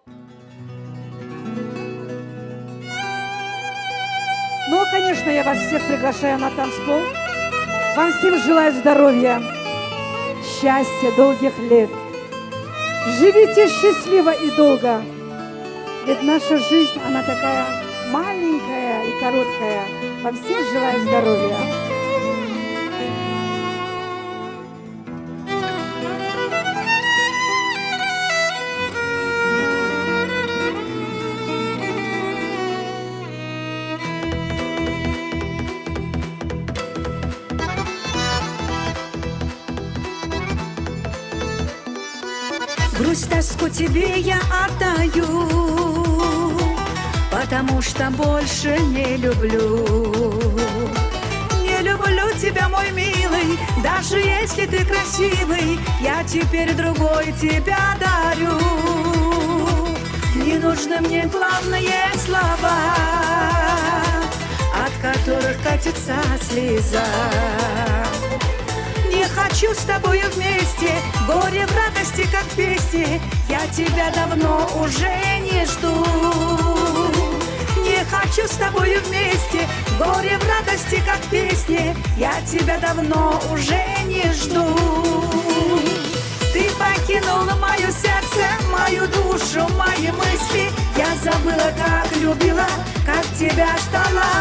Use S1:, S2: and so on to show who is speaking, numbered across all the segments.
S1: Ну, конечно, я вас всех приглашаю на танцпол. Вам всем желаю здоровья, счастья, долгих лет. Живите счастливо и долго. Ведь наша жизнь, она такая маленькая и короткая. Вам всем желаю здоровья.
S2: Грусть, тоску тебе я отдаю, потому что больше не люблю. Не люблю тебя, мой милый, даже если ты красивый, я теперь другой тебя дарю. Не нужны мне главные слова, от которых катится слеза. Не хочу с тобою вместе, горе в радости, как песни. Я тебя давно уже не жду. Не хочу с тобою вместе, горе в радости, как песни. Я тебя давно уже не жду. Ты покинула мое сердце, мою душу, мои мысли. Я забыла, как любила, как тебя ждала.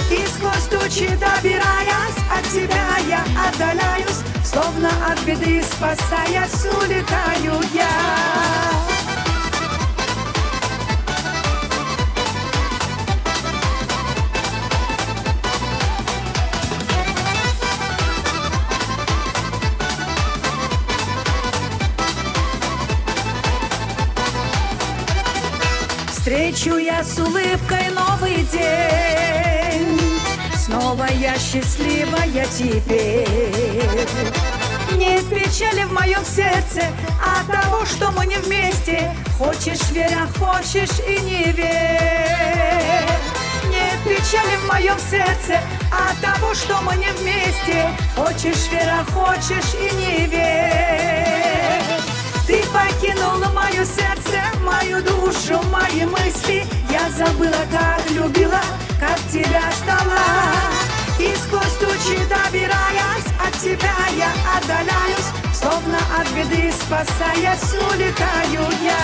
S2: И сквозь тучи добираясь, от тебя я отдаляюсь, словно от беды спасаясь, улетаю я. Встречу я с улыбкой новый день, снова я счастливая теперь. Нет печали в моем сердце от того, что мы не вместе. Хочешь верь, а хочешь и не верь. Нет печали в моем сердце от того, что мы не вместе. Хочешь верь, а хочешь и не верь. Ты покинула мое сердце, мою душу, мои мысли. Я забыла, как любила, как тебя ждала. И сквозь тучи добираясь, от тебя я отдаляюсь, словно от беды спасаясь, улетаю я.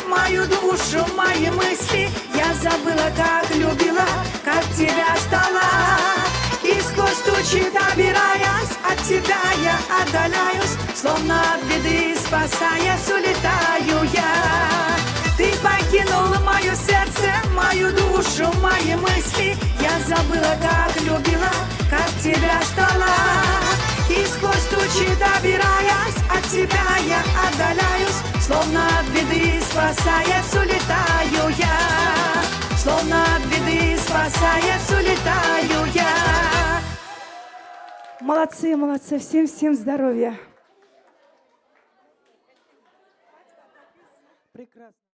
S2: Мою душу, мои мысли. Я забыла, как любила, как тебя ждала. И сквозь тучи добираясь, от тебя я отдаляюсь, словно от беды спасаясь, улетаю я. Ты покинула мое сердце, мою душу, мои мысли. Я забыла, как любила, как тебя ждала. И сквозь тучи добираясь, от тебя я отдаляюсь, словно от беды спасаясь, улетаю я. Словно от беды спасаясь, улетаю я.
S1: Молодцы, молодцы. Всем здоровья. Прекрасно.